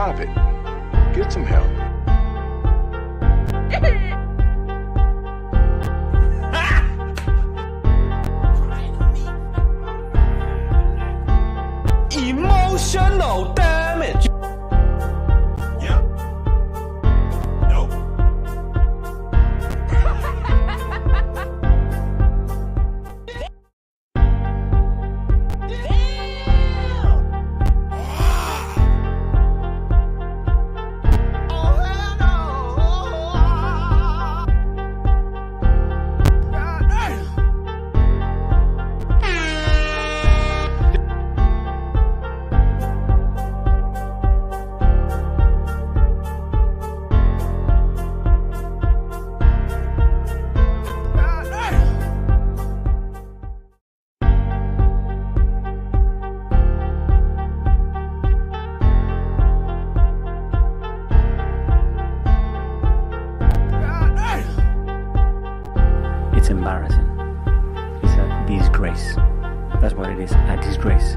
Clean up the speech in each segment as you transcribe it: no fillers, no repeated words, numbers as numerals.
Stop it. Get some help. Emotional damage. Yeah. No. It's embarrassing. It's a disgrace. That's what it is, a disgrace.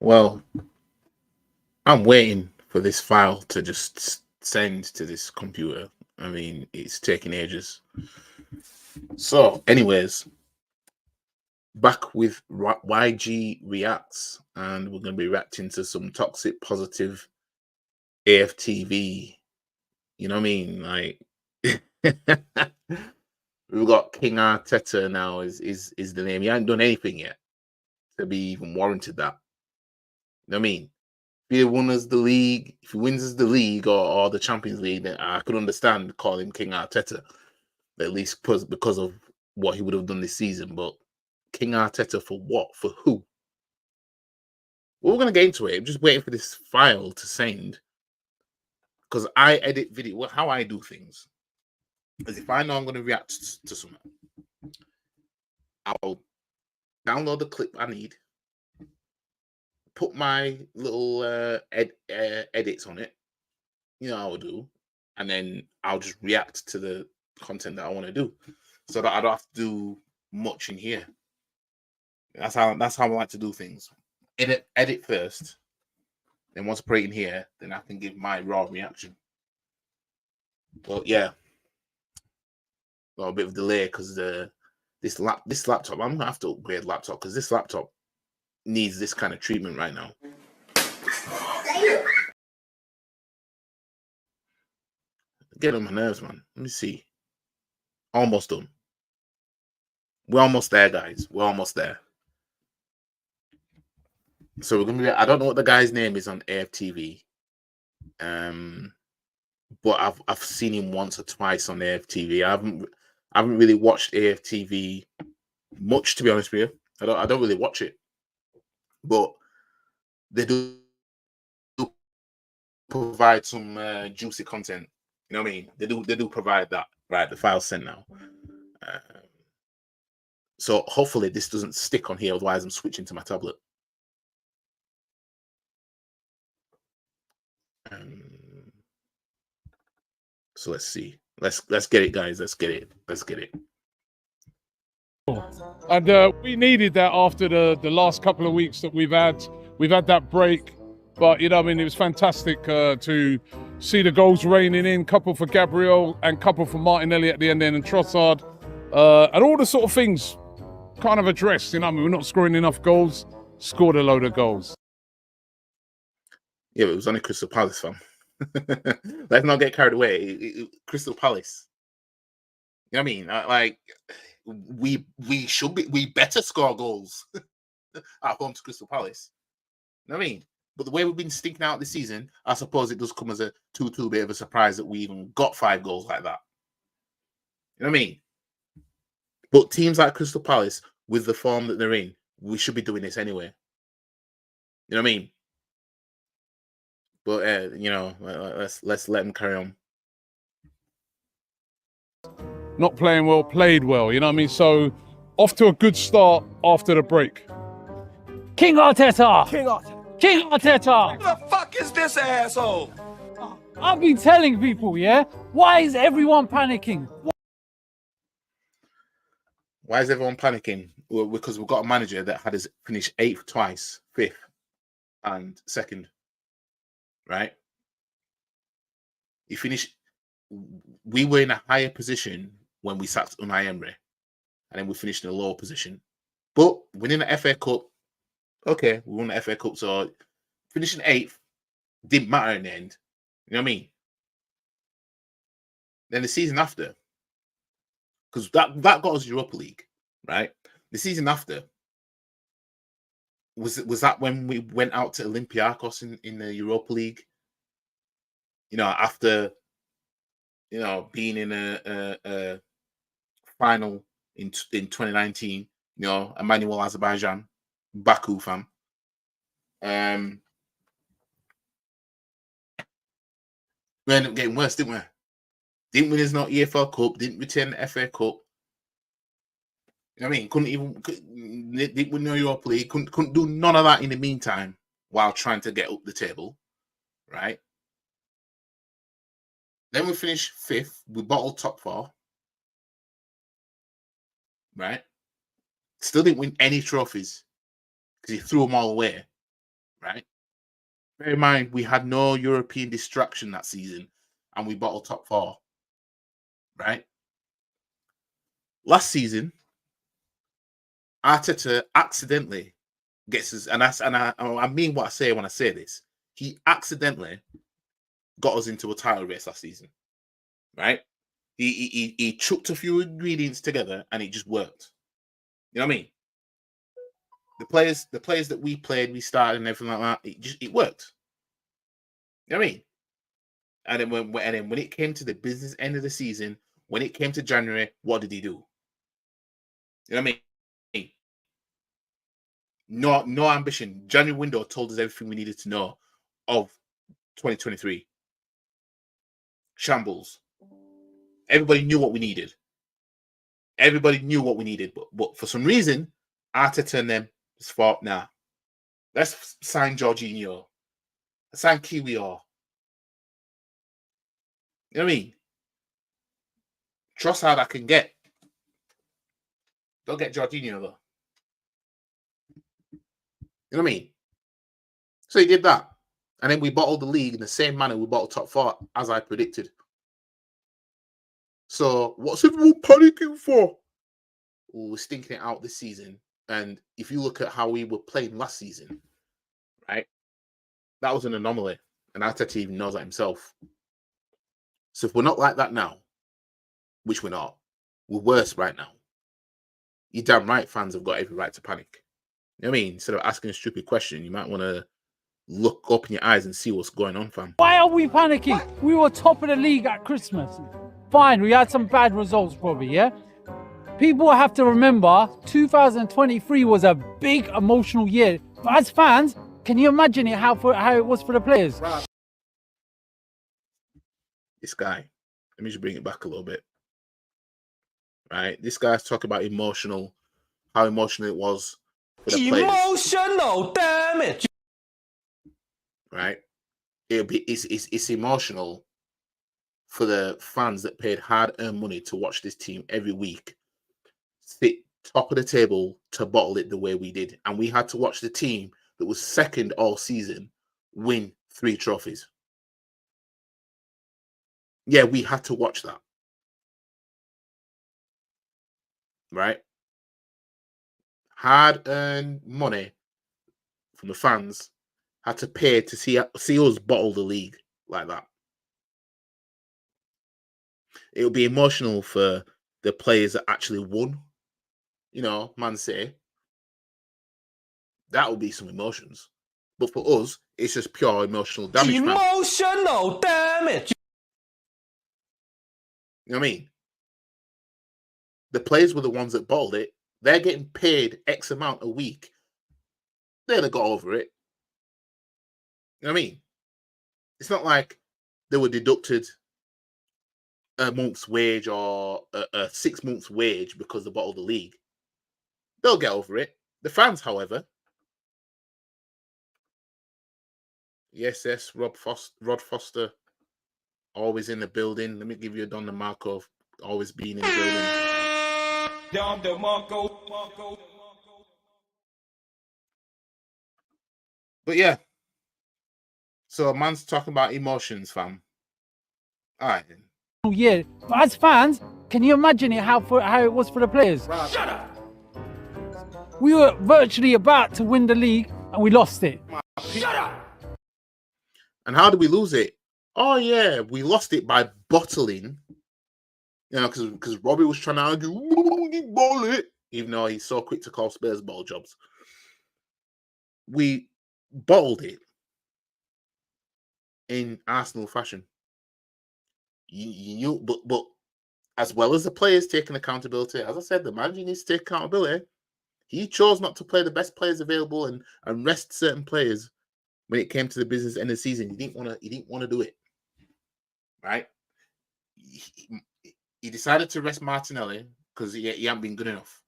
Well, I'm waiting for this file to just send to this computer. I mean, it's taking ages. So, anyways, back with YG Reacts, and we're going to be reacting to some toxic positive AFTV. You know what I mean? Like, we've got King Arteta now is the name. He hasn't done anything yet to be even warranted that. You know what I mean? If he wins the league, if he wins the league or the Champions League, then I could understand calling him King Arteta, at least because of what he would have done this season. But King Arteta for what? For who? Well, we're gonna get into it. I'm just waiting for this file to send, because I edit video. Well, how I do things is if I know I'm going to react to something, I'll download the clip I need, put my little edits on it, you know how I do, and then I'll just react to the content that I want to do, so that I don't have to do much in here. That's how I like to do things. Edit first, then once I put it in here, then I can give my raw reaction. But yeah, got a bit of delay because this laptop, I'm gonna have to upgrade laptop because this laptop needs this kind of treatment right now. Get on my nerves, man. Let me see. Almost done. We're almost there, guys. We're almost there. So we're gonna be. I don't know what the guy's name is on AFTV. But I've seen him once or twice on AFTV. I haven't really watched AFTV much, to be honest with you. I don't really watch it. But they do provide some juicy content. You know what I mean? They do provide that. Right, the file's sent now. So hopefully this doesn't stick on here. Otherwise, I'm switching to my tablet. So let's see. Let's get it, guys. Let's get it. Let's get it. And we needed that after the last couple of weeks that we've had that break. But you know, I mean, it was fantastic to see the goals raining in. Couple for Gabriel and couple for Martinelli at the end, and Trossard, and all the sort of things kind of addressed. You know, I mean, we're not scoring enough goals. Scored a load of goals. Yeah, but it was only Crystal Palace, fam. Let's not get carried away. Crystal Palace. You know what I mean? Like we better score goals at home to Crystal Palace. You know what I mean? But the way we've been stinking out this season, I suppose it does come as a 2-2 bit of a surprise that we even got 5 goals like that. You know what I mean? But teams like Crystal Palace, with the form that they're in, we should be doing this anyway. You know what I mean? But you know, let's let them carry on. Not playing well, played well. You know what I mean? So off to a good start after the break. King Arteta! King Arteta. King Arteta. Who the fuck is this asshole? I've been telling people, yeah? Why is everyone panicking? Why is everyone panicking? Well, because we've got a manager that had us finish 8th twice, 5th, and 2nd. Right? He finished. We were in a higher position when we sacked Unai Emery, and then we finished in a lower position. But winning the FA Cup, okay, we won the FA Cup, so finishing 8th didn't matter in the end. You know what I mean? Then the season after, because that got us Europa League, right? The season after, was that when we went out to Olympiacos in the Europa League? You know, after being in a final in 2019, you know, Emmanuel Azerbaijan, Baku fam. We ended up getting worse, didn't we? Didn't win his not EFL Cup, didn't retain the FA Cup. You know what I mean? Didn't win no Europa League, couldn't do none of that in the meantime while trying to get up the table, right? Then we finished 5th, we bottled top 4, right? Still didn't win any trophies because he threw them all away, right? Bear in mind, we had no European distraction that season and we bottled top 4, right? Last season, Arteta accidentally gets us, and I mean what I say when I say this. He accidentally got us into a title race last season, right? He chucked a few ingredients together and it just worked. You know what I mean? The players that we played, we started and everything like that, it worked. You know what I mean? And then when it came to the business end of the season, when it came to January, what did he do? You know what I mean? No ambition. January window told us everything we needed to know of 2023. Shambles. Everybody knew what we needed. But for some reason, Arteta and them just thought, nah, let's sign Jorginho. Let's sign Kiwi. You know what I mean? Trossard I can get. Don't get Jorginho though. You know what I mean? So he did that. And then we bottled the league in the same manner we bottled top 4, as I predicted. So what's everyone panicking for? Well, we're stinking it out this season. And if you look at how we were playing last season, right, that was an anomaly. And Arteta even knows that himself. So if we're not like that now, which we're not, we're worse right now. You're damn right fans have got every right to panic. You know what I mean? Instead of asking a stupid question, you might want to look up in your eyes and see what's going on, fam. Why are we panicking? We were top of the league at Christmas. Fine, we had some bad results probably, yeah? People have to remember 2023 was a big emotional year. But as fans, can you imagine how it was for the players? This guy, let me just bring it back a little bit. Right? This guy's talking about how emotional it was for the players. Emotional damage. Right? It's emotional for the fans that paid hard-earned money to watch this team every week sit top of the table to bottle it the way we did. And we had to watch the team that was second all season win 3 trophies. Yeah, we had to watch that. Right? Hard-earned money from the fans had to pay to see us bottle the league like that. It would be emotional for the players that actually won. You know, Man City. That would be some emotions. But for us, it's just pure emotional damage. Emotional damage. You know what I mean? The players were the ones that bottled it. They're getting paid X amount a week. They'd have got over it. You know what I mean? It's not like they were deducted a month's wage or a 6 months wage because they bottled the league. They'll get over it. The fans, however, Yes, Rod Foster, always in the building. Let me give you a Don DeMarco, always being in the building. Don DeMarco. But yeah, so a man's talking about emotions, fam. All right, then. year. But as fans, can you imagine how it was for the players? Shut up. We were virtually about to win the league and we lost it. Shut up. And how did we lose it? Oh yeah, we lost it by bottling. You know, because Robbie was trying to argue, ball it, even though he's so quick to call Spurs ball jobs. We bottled it in Arsenal fashion. But as well as the players taking accountability, as I said, the manager needs to take accountability. He chose not to play the best players available and rest certain players when it came to the business end of the season. He didn't want to do it. Right? He decided to rest Martinelli because he hadn't been good enough.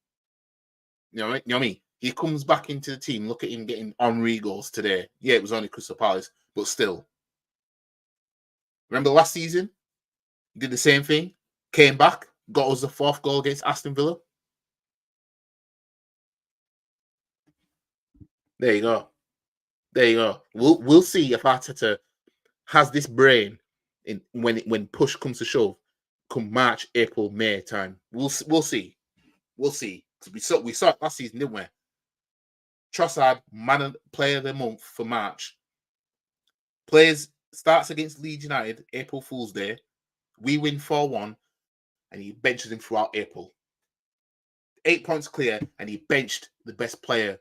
You know what I mean? He comes back into the team. Look at him getting Henry goals today. Yeah, it was only Crystal Palace, but still. Remember last season? He did the same thing. Came back, got us the 4th goal against Aston Villa. There you go. We'll see if Arteta has this brain when push comes to shove, come March, April, May time. We'll see. Because we saw it last season, didn't we? Trossard, player of the month for March. Players starts against Leeds United, April Fool's Day. We win 4-1, and he benches him throughout April. 8 points clear, and he benched the best player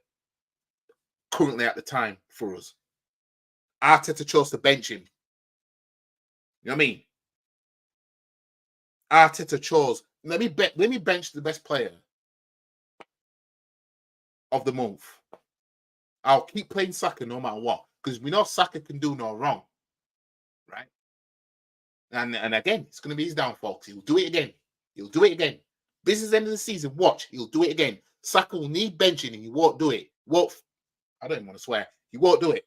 currently at the time for us. Arteta chose to bench him. You know what I mean? Arteta chose, let me bench the best player of the month. I'll keep playing Saka no matter what, because we know Saka can do no wrong, right? And again, it's going to be his downfall. He'll do it again. Business end of the season, watch, he'll do it again. Saka will need benching and he won't do it. I don't even want to swear. He won't do it.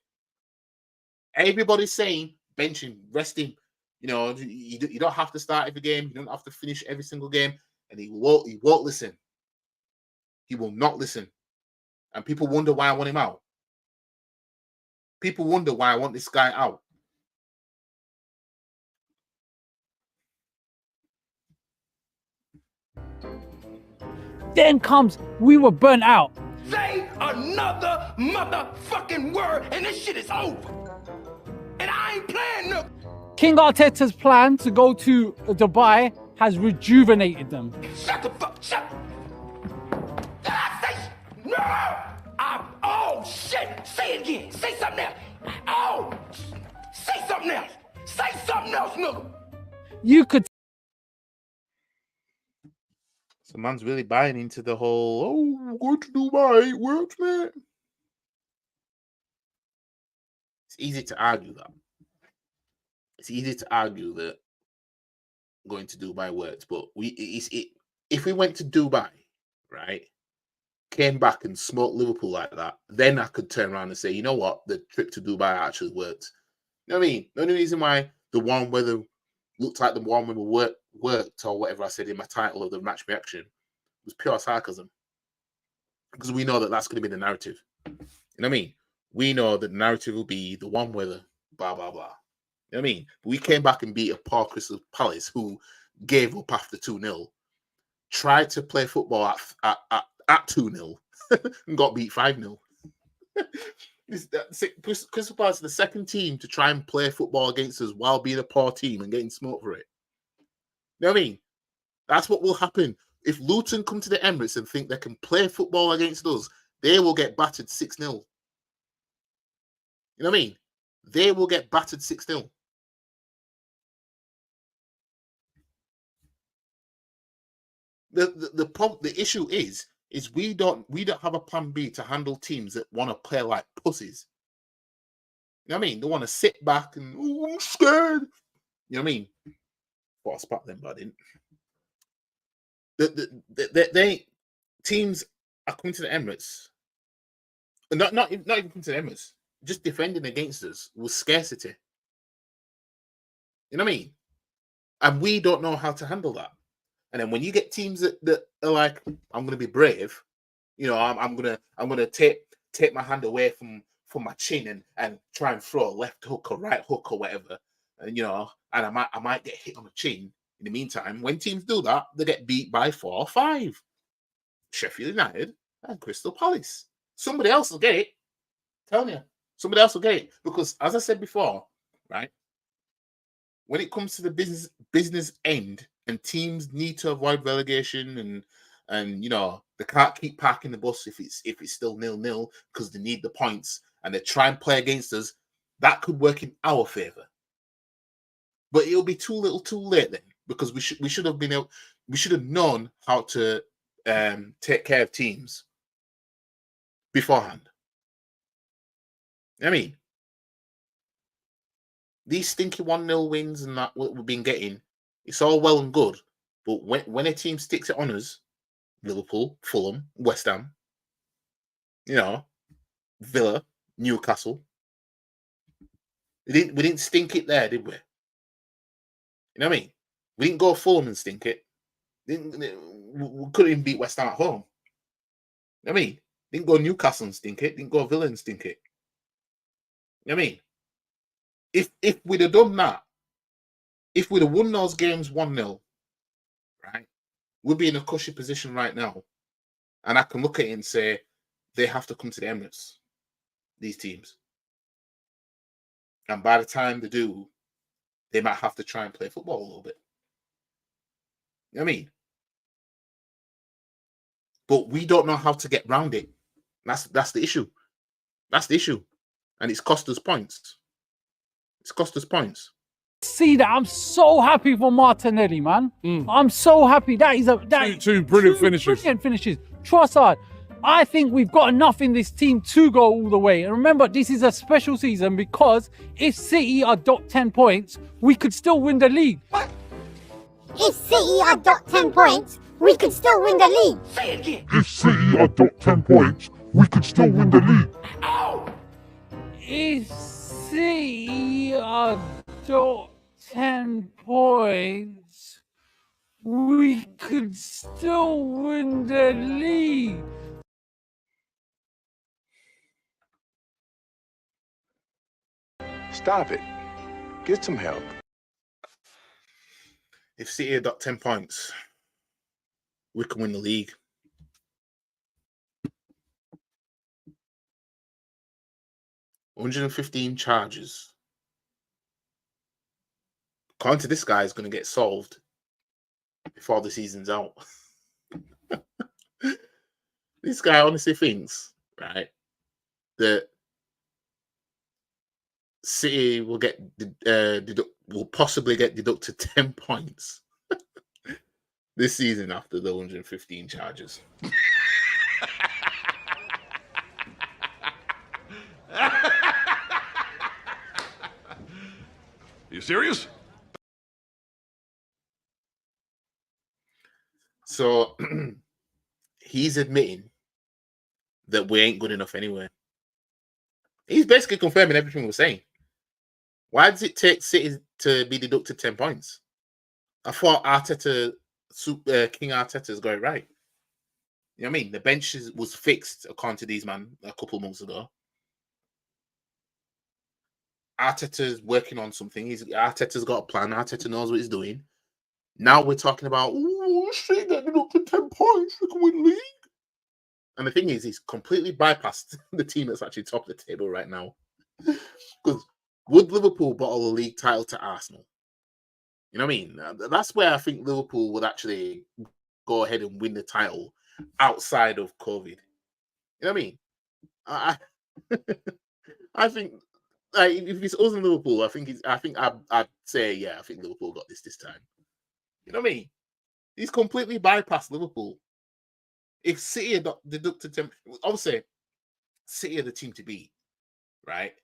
Everybody's saying bench him, rest him. You know, you don't have to start every game. You don't have to finish every single game. And he won't listen. He will not listen. And people wonder why I want him out. People wonder why I want this guy out. Then comes, we were burnt out. Say another motherfucking word and this shit is over. And I ain't playing no. King Arteta's plan to go to Dubai has rejuvenated them. Shut the fuck. Shut. Did I say no? Oh shit. Say it again. Say something else. Oh. Say something else. Say something else, nigga. You could. So man's really buying into the whole, go to Dubai, it works, man. It's easy to argue that. Going to Dubai works, but if we went to Dubai, right, came back and smoked Liverpool like that, then I could turn around and say, you know what, the trip to Dubai actually worked. You know what I mean? The only reason why the warm weather looked like the warm weather worked, or whatever I said in my title of the match reaction, was pure sarcasm. Because we know that that's going to be the narrative. You know what I mean? We know that the narrative will be the warm weather, blah, blah, blah. You know what I mean? We came back and beat a poor Crystal Palace who gave up after 2-0, tried to play football at 2-0 and got beat 5-0. Crystal Palace is the second team to try and play football against us while being a poor team and getting smoked for it. You know what I mean? That's what will happen. If Luton come to the Emirates and think they can play football against us, they will get battered 6-0. You know what I mean? They will get battered 6-0. The issue is we don't have a plan B to handle teams that want to play like pussies. You know what I mean? They want to sit back and, oh, I'm scared. You know what I mean? Thought I spat them, but I didn't. They teams are coming to the Emirates. Not even coming to the Emirates. just defending against us was scarcity. You know what I mean? And we don't know how to handle that. And then when you get teams that are like, I'm gonna be brave, you know, I'm gonna take my hand away from my chin and try and throw a left hook or right hook or whatever, and you know, and I might get hit on the chin. In the meantime, when teams do that, they get beat by 4 or 5. Sheffield United and Crystal Palace. Somebody else will get it. Tell you, somebody else will get it, because as I said before, right? When it comes to the business end, and teams need to avoid relegation, and you know, they can't keep parking the bus if it's still 0-0 because they need the points, and they try and play against us, that could work in our favor. But it'll be too little, too late then, because we should have known how to take care of teams beforehand. I mean, these stinky 1-0 wins and that what we've been getting, it's all well and good, but when a team sticks it on us, Liverpool, Fulham, West Ham, you know, Villa, Newcastle, we didn't stink it there, did we? You know what I mean? We didn't go Fulham and stink it. We couldn't even beat West Ham at home. You know what I mean? Didn't go Newcastle and stink it. Didn't go Villa and stink it. You know what I mean? If we'd have done that, if we'd have won those games 1-0, right, we'd be in a cushy position right now. And I can look at it and say, they have to come to the Emirates, these teams. And by the time they do, they might have to try and play football a little bit. You know what I mean? But we don't know how to get round it. That's the issue. That's the issue. And it's cost us points. It's cost us points. See that? I'm so happy for Martinelli, man. I'm so happy. That is two brilliant finishes. Brilliant finishes. Trossard, I think we've got enough in this team to go all the way. And remember, this is a special season, because if City are docked 10 points, we could still win the league. If City are docked 10 points, we could still win the league. Say it again. If City are docked 10 points, we could still win the league. Oh! If City are docked 10 points, we could still win the league. Stop it. Get some help. If City had got 10 points, we can win the league. $115 charges. According to this guy, is going to get solved before the season's out. This guy honestly thinks, right, that City will get will possibly get deducted 10 points this season after the 115 charges. You serious? So he's admitting that we ain't good enough anyway. He's basically confirming everything we're saying. Why does it take City to be deducted 10 points? I thought Arteta, King Arteta's got it right. You know what I mean? The bench was fixed, according to these man, a couple of months ago. Arteta's working on something. Arteta's got a plan. Arteta knows what he's doing. Now we're talking about, City getting up to 10 points. They can win league. And the thing is, he's completely bypassed the team that's actually top of the table right now. Because would Liverpool bottle a league title to Arsenal? You know what I mean? That's where I think Liverpool would actually go ahead and win the title outside of COVID. You know what I mean? I think, like, if it's us and Liverpool, I'd say, yeah, I think Liverpool got this time. You know what I mean? He's completely bypassed Liverpool. If City had deducted 10, obviously City are the team to beat, right?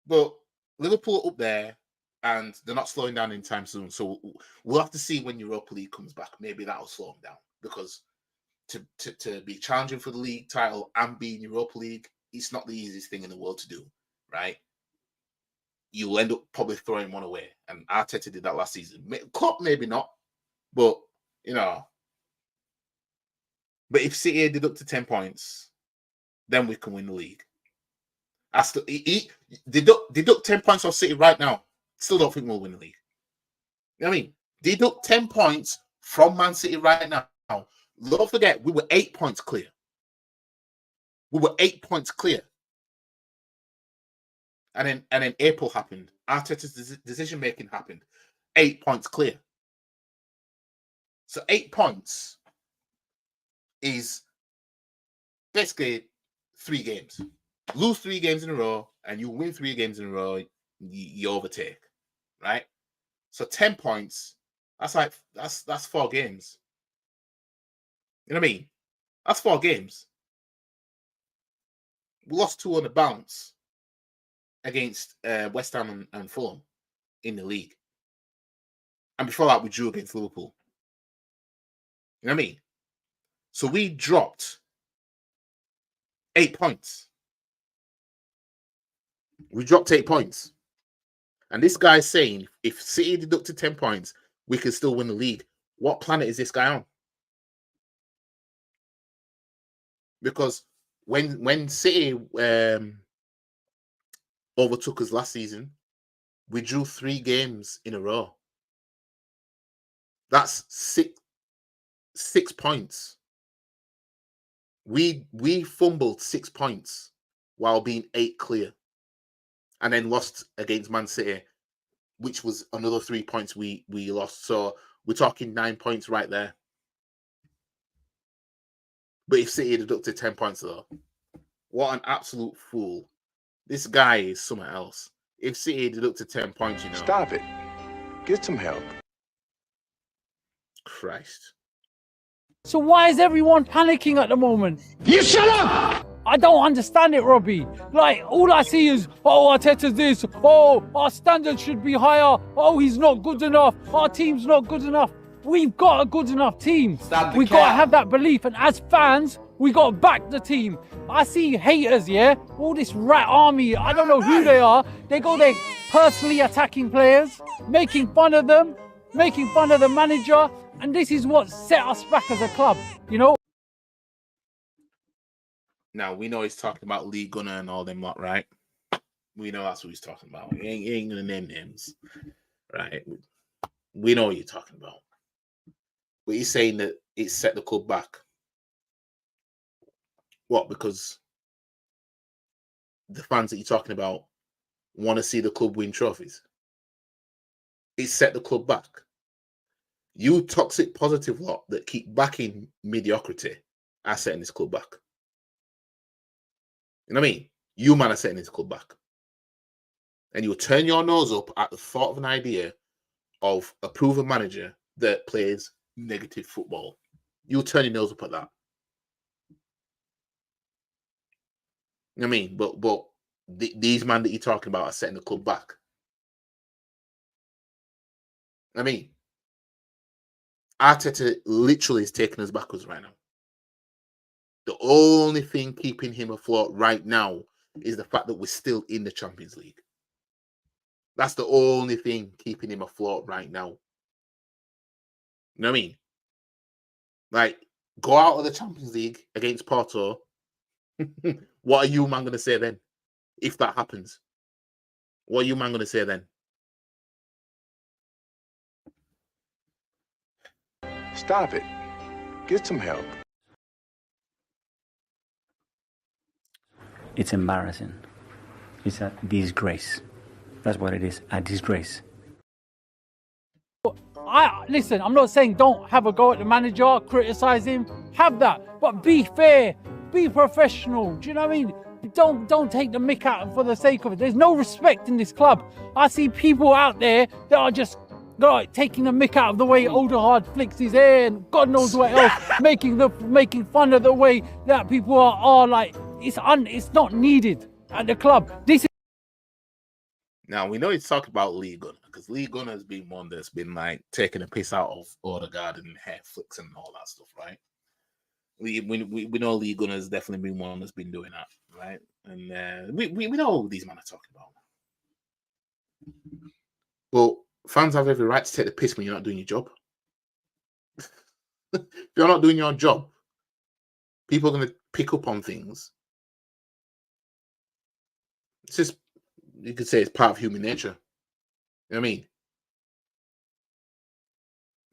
But Liverpool up there, and they're not slowing down anytime soon. So we'll have to see when Europa League comes back. Maybe that'll slow them down, because to be challenging for the league title and be in Europa League, it's not the easiest thing in the world to do, right? You'll end up probably throwing one away. And Arteta did that last season. Klopp, maybe not, but, you know. But if City deducted 10 points, then we can win the league. Deduct 10 points off City right now. Still don't think we'll win the league. You know what I mean? Deduct 10 points from Man City right now. Don't forget, we were 8 points clear. We were 8 points clear. And then April happened. Arteta's decision-making happened. 8 points clear. So 8 points is basically 3 games. Lose 3 games in a row, and you win 3 games in a row, you overtake, right? So 10 points, that's 4 games. You know what I mean? That's 4 games. We lost 2 on the bounce against West Ham and Fulham in the league. And before that, we drew against Liverpool. You know what I mean? So we dropped 8 points. We dropped 8 points. And this guy's saying if City deducted 10 points, we could still win the league. What planet is this guy on? Because when City overtook us last season, we drew 3 games in a row. That's 6 points. We fumbled 6 points while being 8 clear. And then lost against Man City, which was another 3 points we lost. So we're talking 9 points right there. But if City deducted 10 points, though, what an absolute fool. This guy is something else. If City deducted 10 points, you know. Stop it. Get some help. Christ. So why is everyone panicking at the moment? You shut up! I don't understand it, Robbie. Like, all I see is, oh, Arteta's this. Oh, our standards should be higher. Oh, he's not good enough. Our team's not good enough. We've got a good enough team. We got to have that belief. And as fans, we got to back the team. I see haters, yeah? All this rat army. I don't know who they are. They go there personally attacking players, making fun of them, making fun of the manager. And this is what set us back as a club, you know? Now, we know he's talking about Lee Gunner and all them lot, right? We know that's what he's talking about. He ain't going to name names, right? We know what you're talking about. But he's saying that it set the club back. What? Because the fans that you're talking about want to see the club win trophies. It set the club back. You toxic positive lot that keep backing mediocrity are setting this club back. You know what I mean? You man are setting this club back. And you'll turn your nose up at the thought of an idea of a proven manager that plays negative football. You'll turn your nose up at that. You know what I mean? But these men that you're talking about are setting the club back. I mean, Arteta literally is taking us backwards right now. The only thing keeping him afloat right now is the fact that we're still in the Champions League. That's the only thing keeping him afloat right now. You know what I mean? Like, go out of the Champions League against Porto. What are you, man, going to say then? If that happens? What are you, man, going to say then? Stop it. Get some help. It's embarrassing. It's a disgrace. That's what it is, a disgrace. Listen, I'm not saying don't have a go at the manager, criticize him, have that, but be fair, be professional. Do you know what I mean? Don't take the mick out for the sake of it. There's no respect in this club. I see people out there that are just like taking the mick out of the way Odegaard flicks his hair and God knows what else, making fun of the way that people are like it's not needed at the club. This is now we know he's talking about Lee Gunner because Lee Gunner has been one that's been like taking a piss out of Odegaard and hair flicks and all that stuff, right? We know Lee Gunner has definitely been one that's been doing that, right? And we know who these men are talking about. But fans have every right to take the piss when you're not doing your job. If you're not doing your job, people are going to pick up on things. It's just, you could say it's part of human nature. You know what I mean?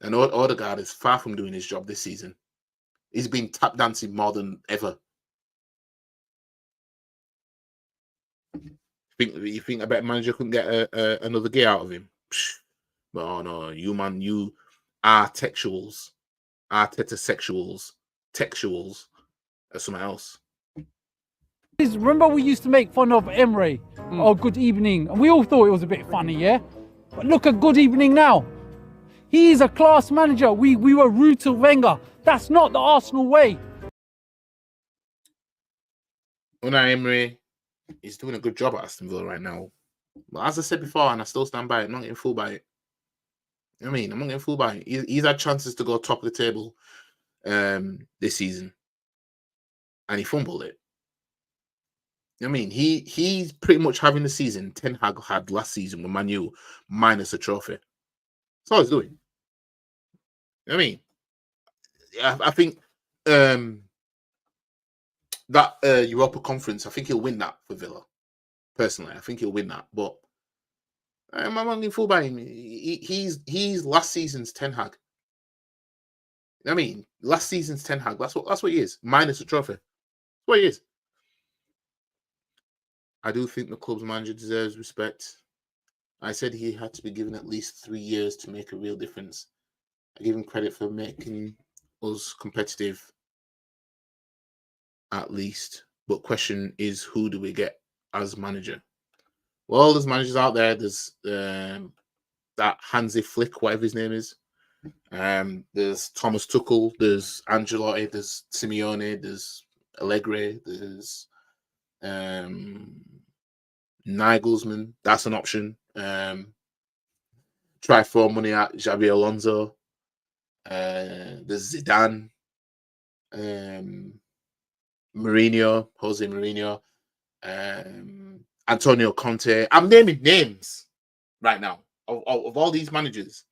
And Odegaard is far from doing his job this season. He's been tap dancing more than ever. You think a better manager couldn't get another gear out of him? Psh. But oh no, you Arteta sexuals, textuals, or something else. Remember we used to make fun of Emre or Good Evening, and we all thought it was a bit funny, yeah? But look at Good Evening now. He is a class manager. We were rude to Wenger. That's not the Arsenal way. Unai Emery is doing a good job at Aston Villa right now. But as I said before, and I still stand by it, I'm not getting fooled by it. You know what I mean? I'm not getting fooled by it. He's had chances to go top of the table this season, and he fumbled it. You know what I mean? He's pretty much having the season Ten Hag had last season with Man U minus a trophy. That's all he's doing. You know what I mean? I think that Europa Conference, I think he'll win that for Villa. Personally, I think he'll win that. But I'm not getting fooled by him. He's last season's Ten Hag. You know what I mean? Last season's Ten Hag. That's what he is. Minus a trophy. That's what he is. I do think the club's manager deserves respect. I said he had to be given at least 3 years to make a real difference. I give him credit for making us competitive, at least. But question is, who do we get as manager? Well, there's managers out there. There's that Hansi Flick, whatever his name is. There's Thomas Tuchel. There's Ancelotti. There's Simeone. There's Allegri. There's Nagelsmann. That's an option. Try throw money at Xabi Alonso. There's Zidane. Mourinho, Jose Mourinho. Antonio Conte. I'm naming names right now of all these managers.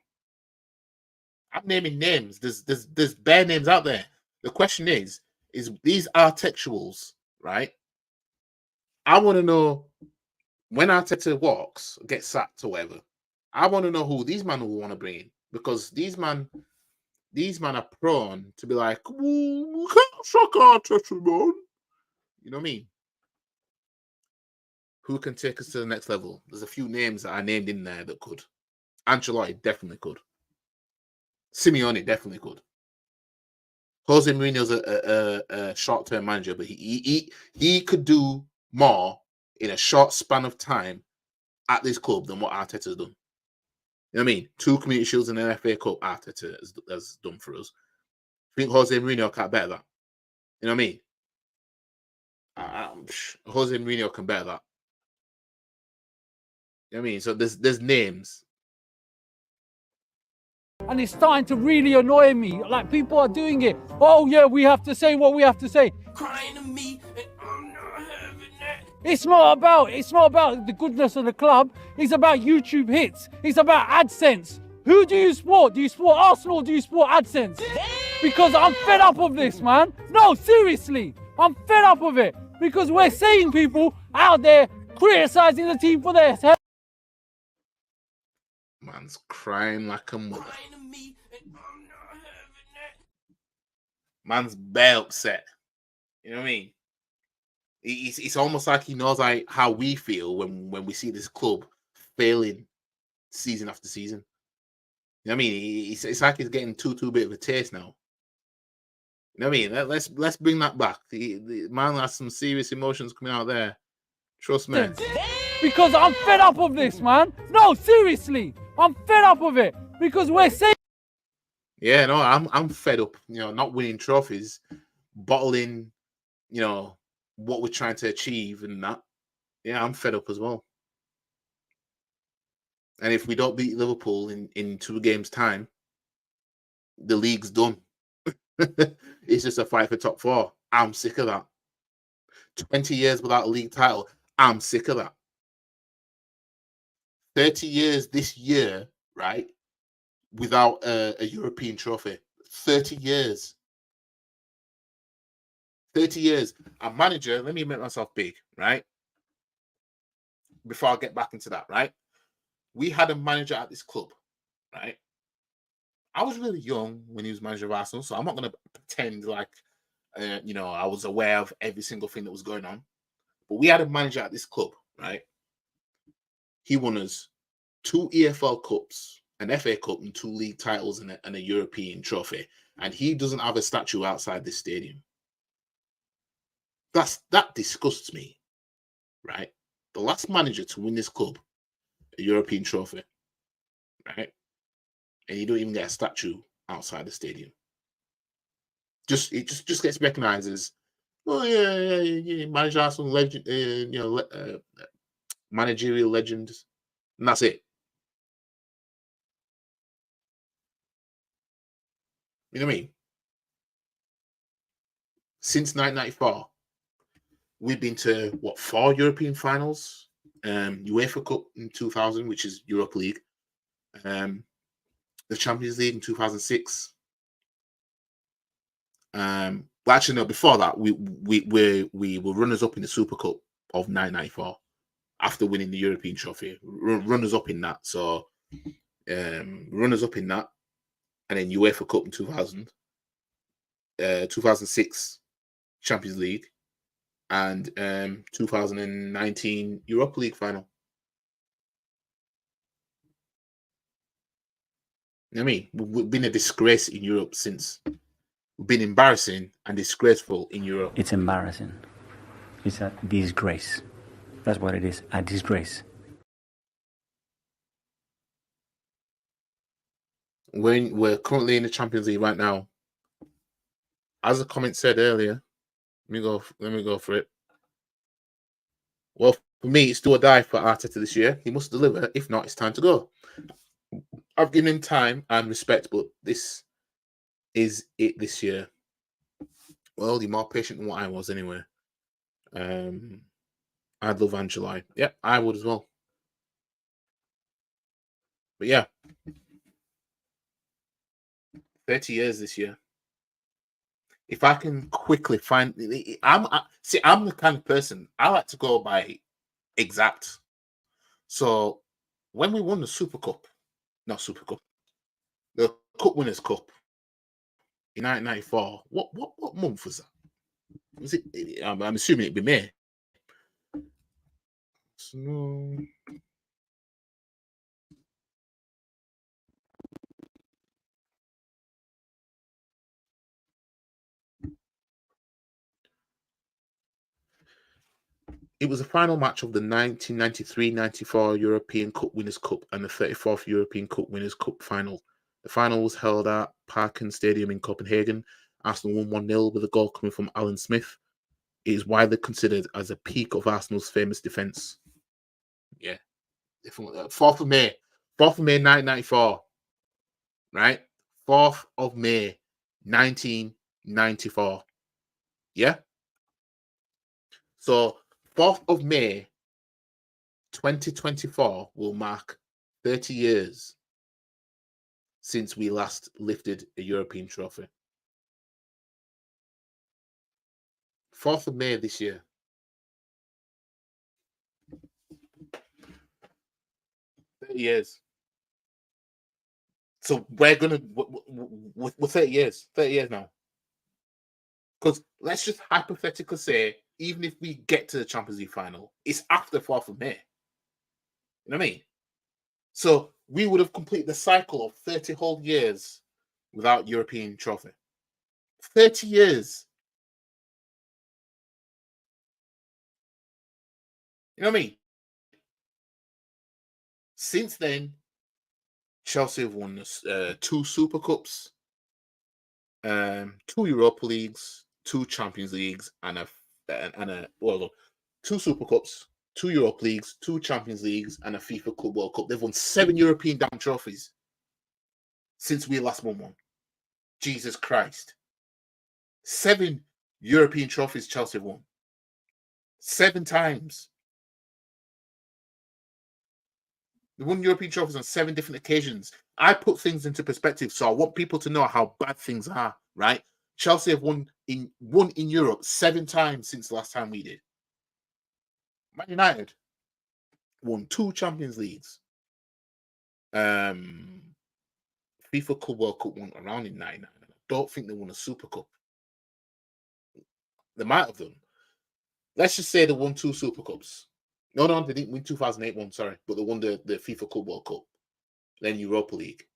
I'm naming names. There's bare names out there. The question is these are textuals, right? I want to know when Arteta walks, gets sacked or whatever. I want to know who these men will want to bring in, because these men are prone to be like, we can't sack Arteta, man. You know what I mean? Who can take us to the next level? There's a few names that I named in there that could. Ancelotti definitely could. Simeone definitely could. Jose Mourinho's a short-term manager, but he could do more in a short span of time at this club than what Arteta's done. You know what I mean? 2 Community Shields and an FA Cup Arteta has done for us. I think Jose Mourinho can't better that. You know what I mean? Jose Mourinho can better that. You know what I mean? So there's names. And it's starting to really annoy me. Like, people are doing it. Oh yeah, we have to say what we have to say. Crying to me, and I'm not having that. It's not about the goodness of the club. It's about YouTube hits. It's about AdSense. Who do you support? Do you support Arsenal or do you support AdSense? Because I'm fed up of this, man. No, seriously. I'm fed up of it. Because we're seeing people out there criticizing the team for their health. Man's crying like a mother. Man's bare upset. You know what I mean? It's almost like he knows how we feel when we see this club failing season after season. You know what I mean? It's like he's getting too bit of a taste now. You know what I mean? Let's bring that back. The man has some serious emotions coming out there. Trust me. Because I'm fed up of this, man. No, seriously. I'm fed up of it. Because we're saying... Yeah, no, I'm fed up. You know, not winning trophies, bottling, you know, what we're trying to achieve and that. Yeah, I'm fed up as well. And if we don't beat Liverpool in 2 games' time, the league's done. It's just a fight for top 4. I'm sick of that. 20 years without a league title. I'm sick of that. 30 years this year, right? Without a European trophy. 30 years. 30 years. A manager, let me make myself big, right? Before I get back into that, right? We had a manager at this club, right? I was really young when he was manager of Arsenal, so I'm not going to pretend like, I was aware of every single thing that was going on. But we had a manager at this club, right? He won us 2 EFL Cups, an FA Cup, and 2 league titles and a European trophy. And he doesn't have a statue outside this stadium. That disgusts me, right? The last manager to win this club, a European trophy, right? And you don't even get a statue outside the stadium. It just gets recognized as, oh yeah, manager Arsenal legend, managerial legend, and that's it. You know what I mean? Since 1994, we've been to 4 European finals? UEFA Cup in 2000, which is Europa League. The Champions League in 2006. Well, actually, no. Before that, we were runners up in the Super Cup of 1994 after winning the European trophy. Runners up in that. So, runners up in that, and then UEFA Cup in 2000, 2006 Champions League, and 2019 Europa League final. You know what I mean? We've been a disgrace in Europe since. We've been embarrassing and disgraceful in Europe. It's embarrassing. It's a disgrace. That's what it is, a disgrace. We're currently in the Champions League right now. As the comment said earlier, let me go for it. Well, for me, it's do or die for Arteta this year. He must deliver. If not, it's time to go. I've given him time and respect, but this is it this year. Well, you're more patient than what I was anyway. I'd love Angelai. Yeah, I would as well. But yeah, 30 years this year. If I can quickly find, I'm the kind of person, I like to go by exact. So when we won the the Cup Winners' Cup in 1994, what month was that? Was it? I'm assuming it'd be May. So, it was the final match of the 1993-94 European Cup Winners' Cup and the 34th European Cup Winners' Cup final. The final was held at Parken Stadium in Copenhagen. Arsenal won 1-0 with a goal coming from Alan Smith. It is widely considered as a peak of Arsenal's famous defence. Yeah. 4th of May 1994. Right? 4th of May 1994. Yeah? So 4th of May 2024 will mark 30 years since we last lifted a European trophy. 4th of May this year. Years. So we're 30 years now. Because let's just hypothetically say, even if we get to the Champions League final, it's after 4th of May. You know what I mean? So we would have completed the cycle of 30 whole years without European trophy. 30 years. You know what I mean? Since then, Chelsea have won 2 Super Cups, 2 Europa Leagues, 2 Champions Leagues, and 2 Super Cups, 2 Europa Leagues, 2 Champions Leagues, and a FIFA Club World Cup. They've won 7 European damn trophies since we last won one. Jesus Christ. 7 European trophies Chelsea have won. 7 times. They won European trophies on 7 different occasions. I put things into perspective, so I want people to know how bad things are, right? Chelsea have won in Europe 7 times since the last time we did. Man United won 2 Champions Leagues. FIFA Club World Cup won around in 99. I don't think they won a Super Cup. They might have done. Let's just say they won 2 Super Cups. No, they didn't win 2008 one, sorry. But they won the FIFA Club World Cup. Then Europa League.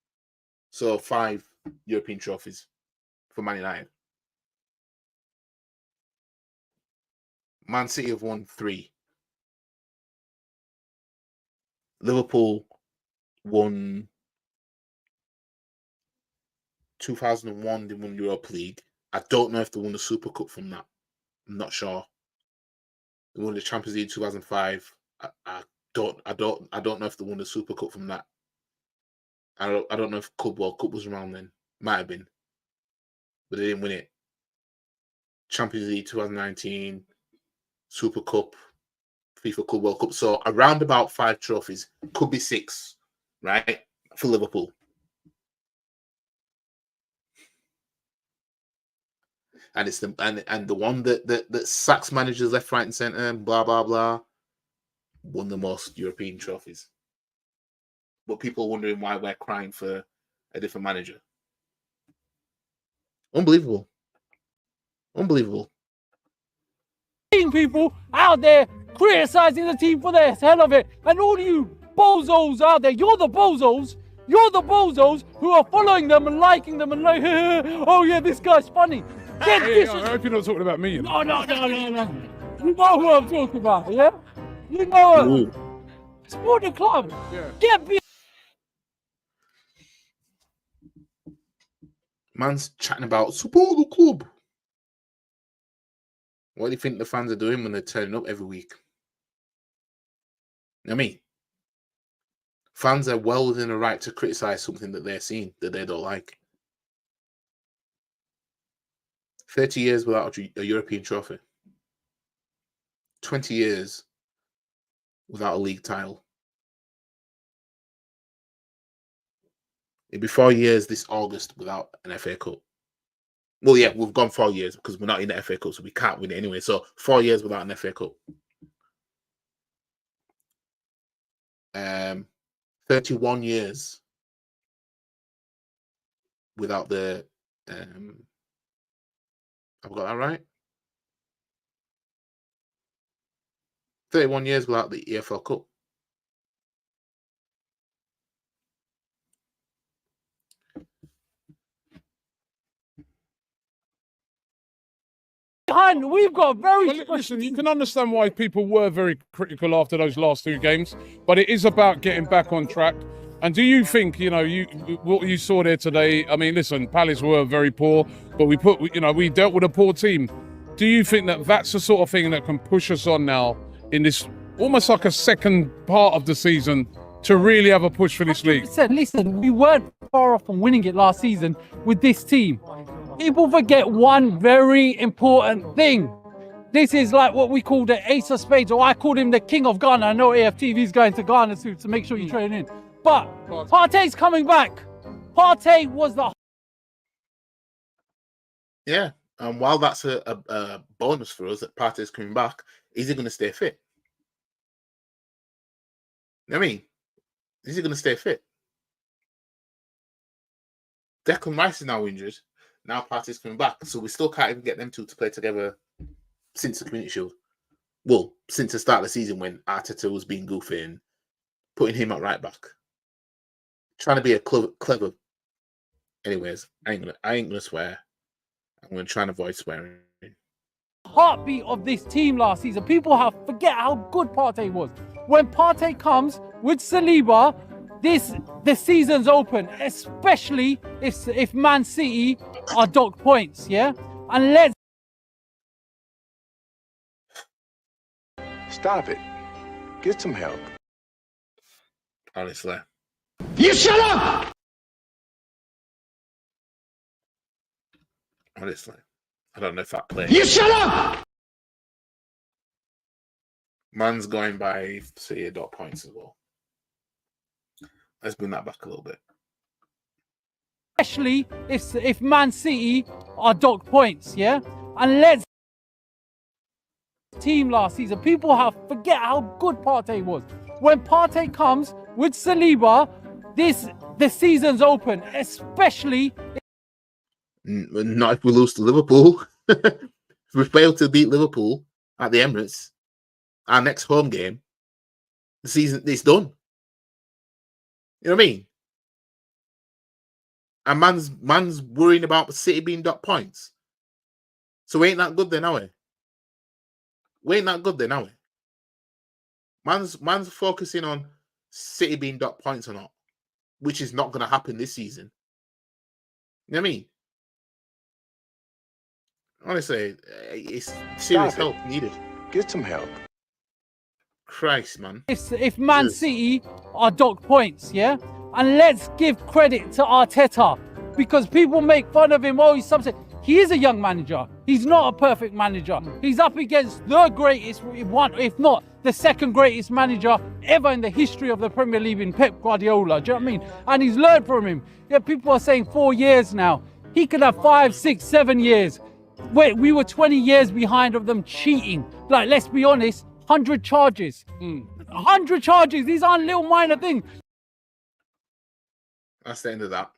So 5 European trophies for Man United. Man City have won 3. Liverpool won 2001. They won Europa League. I don't know if they won the Super Cup from that. I'm not sure. They won the Champions League 2005. I don't know if they won the Super Cup from that. I don't know if Club World Cup was around then. Might have been, but they didn't win it. Champions League 2019, Super Cup, FIFA Club World Cup. So around about 5 trophies, could be 6, right, for Liverpool. And it's the one that sacks managers left, right, and centre, and blah blah blah, won the most European trophies. But people are wondering why we're crying for a different manager. Unbelievable. People out there criticizing the team for the hell of it, and all you bozos out there, you're the bozos who are following them and liking them and like, oh yeah, this guy's funny. Hey, I hope you're not talking about me. No. You know who I'm talking about, yeah? You know what? Support the club. Yeah. Get behind. Man's chatting about support the club. What do you think the fans are doing when they're turning up every week? I mean, fans are well within the right to criticize something that they're seeing that they don't like. 30 years without a European trophy. 20 years without a league title. It'll be 4 years this August without an FA Cup. Well, yeah, we've gone 4 years because we're not in the FA Cup, so we can't win it anyway. So 4 years without an FA Cup. 31 years without the I've got that right. 31 years without the EFL Cup. We've got very. Well, listen, you can understand why people were very critical after those last 2 games, but it is about getting back on track. And do you think, what you saw there today? I mean, listen, Palace were very poor, but we dealt with a poor team. Do you think that that's the sort of thing that can push us on now in this almost like a second part of the season to really have a push for this league? Listen, we weren't far off from winning it last season with this team. People forget one very important thing. This is like what we call the ace of spades, or I called him the king of Ghana. I know AFTV is going to Ghana soon, to make sure you train in. But Partey's coming back. Partey was the... Yeah, and while that's a bonus for us that Partey's coming back, is he going to stay fit? I mean, is he going to stay fit? Declan Rice is now injured. Now Partey's coming back, so we still can't even get them two to play together since the Community Shield. Well, since the start of the season when Arteta was being goofy and putting him at right back, trying to be a clever. Anyways, I ain't gonna swear. I'm gonna try and avoid swearing. Heartbeat of this team last season. People forget how good Partey was. When Partey comes with Saliba, the season's open, especially if Man City are docked points, yeah? And let's... Stop it. Get some help. Honestly. You shut up! Honestly. I don't know if that plays. You shut up! Man's going by City dot points as well. Let's bring that back a little bit. Especially if Man City are docked points, yeah? And let's team last season. People forget how good Partey was. When Partey comes with Saliba, the season's open, especially Not if we lose to Liverpool. If we fail to beat Liverpool at the Emirates, our next home game, the season it's done. You know what I mean? And man's worrying about City being dot points. So we ain't that good then, are we? We ain't that good then, are we? Man's focusing on City being dot points or not, which is not going to happen this season. You know what I mean? Honestly, it's serious help needed. Get some help. Christ, man. if Man City are docked points, yeah? And let's give credit to Arteta, because people make fun of him. Oh, he's something. He is a young manager. He's not a perfect manager. He's up against the greatest one, if not the second greatest manager ever in the history of the Premier League, in Pep Guardiola. Do you know what I mean? And he's learned from him. Yeah, people are saying 4 years now. He could have 5, 6, 7 years. Wait, we were 20 years behind of them cheating. Like, let's be honest, 100 charges. 100 charges. These aren't little minor things. That's the end of that.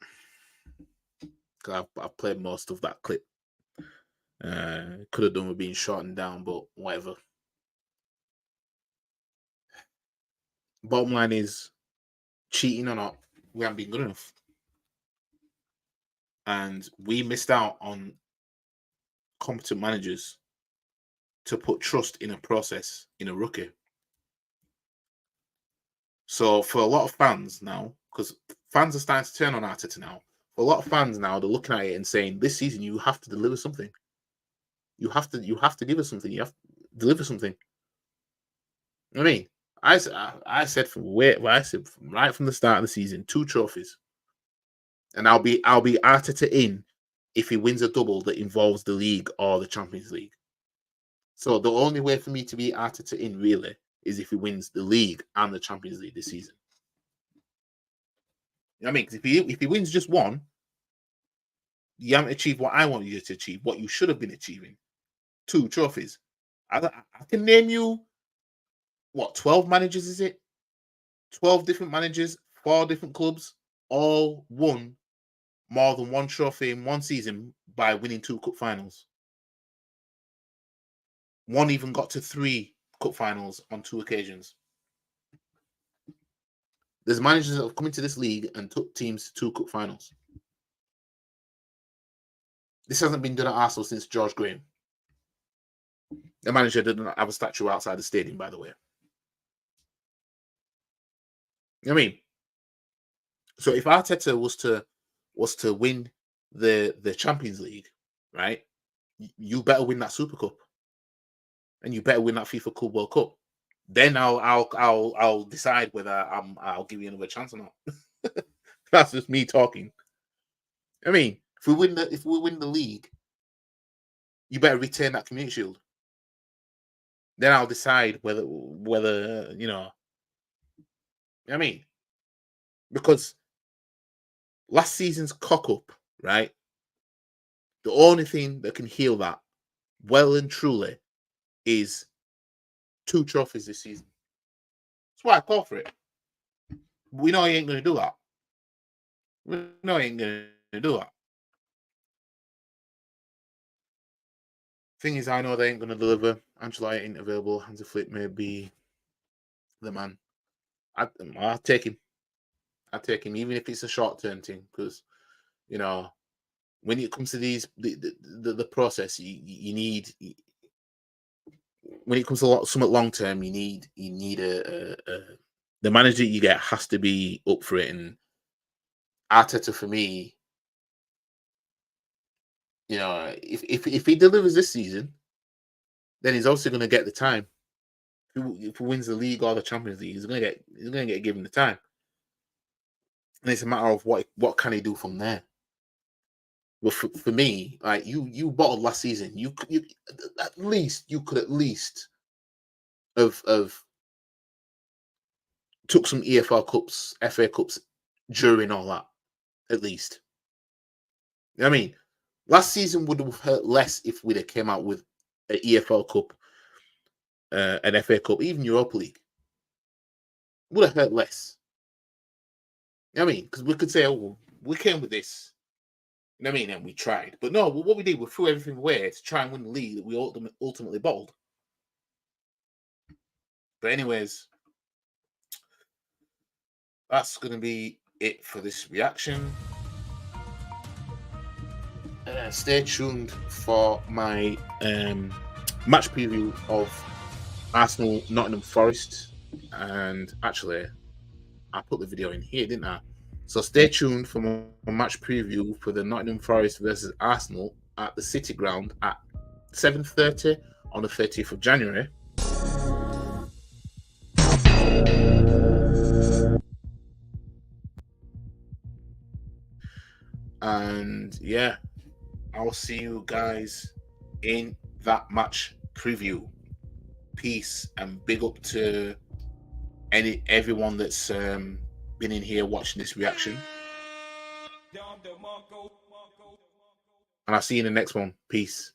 I've played most of that clip. Could have done with being shortened down, but whatever. Bottom line is, cheating or not, we haven't been good enough. And we missed out on competent managers to put trust in a process in a rookie. So for a lot of fans now, because fans are starting to turn on Arteta now, for a lot of fans now, they're looking at it and saying, this season you have to deliver something. You have to give us something. You have to deliver something. I mean, I said right from the start of the season, 2 trophies. And I'll be Arteta in if he wins a double that involves the league or the Champions League. So the only way for me to be Arteta in really is if he wins the league and the Champions League this season. You know what I mean? 'Cause if he wins just one, you haven't achieved what I want you to achieve, what you should have been achieving. 2 trophies. I can name you, 12 managers is it? 12 different managers, 4 different clubs, all won more than 1 trophy in 1 season by winning 2 cup finals. One even got to 3 cup finals on 2 occasions. There's managers that have come into this league and took teams to 2 cup finals. This hasn't been done at Arsenal since George Graham. The manager didn't have a statue outside the stadium, by the way. You know what I mean? So if Arteta was to win the Champions League, right? You better win that Super Cup, and you better win that FIFA Club World Cup. Then I'll decide whether I'll give you another chance or not. That's just me talking. I mean, if we win the league, you better retain that Community Shield. Then I'll decide whether you know what I mean? Because last season's cock up, right? The only thing that can heal that well and truly is 2 trophies this season. That's why I call for it. We know he ain't going to do that. We know he ain't going to do that. Thing is, I know they ain't going to deliver. Ancelotti ain't available. Hansi Flick may be the man. I'll take him. I'll take him, even if it's a short-term thing, because, you know, when it comes to the process, you need, when it comes to something long-term, you need the manager you get has to be up for it. And Arteta, for me, you know, if he delivers this season, then he's also going to get the time. If he wins the league or the Champions League, he's going to get given the time. And it's a matter of what can he do from there. Well, for me, like you bottled last season, you could at least of took some EFL Cups, FA Cups during all that, at least. You know what I mean? Last season would have hurt less if we'd have came out with an EFL Cup, an FA Cup, even Europa League. Would have hurt less. You know what I mean? Because we could say, oh, well, we came with this. You know what I mean? And we tried. But no, what we did, we threw everything away to try and win the league that we ultimately bottled. But anyways, that's going to be it for this reaction. Stay tuned for my match preview of Arsenal Nottingham Forest. And actually, I put the video in here, didn't I? So stay tuned for my match preview for the Nottingham Forest versus Arsenal at the City Ground at 7:30 on the 30th of January. And yeah, I'll see you guys in that match preview. Peace and big up to everyone that's been in here watching this reaction. And I'll see you in the next one. Peace.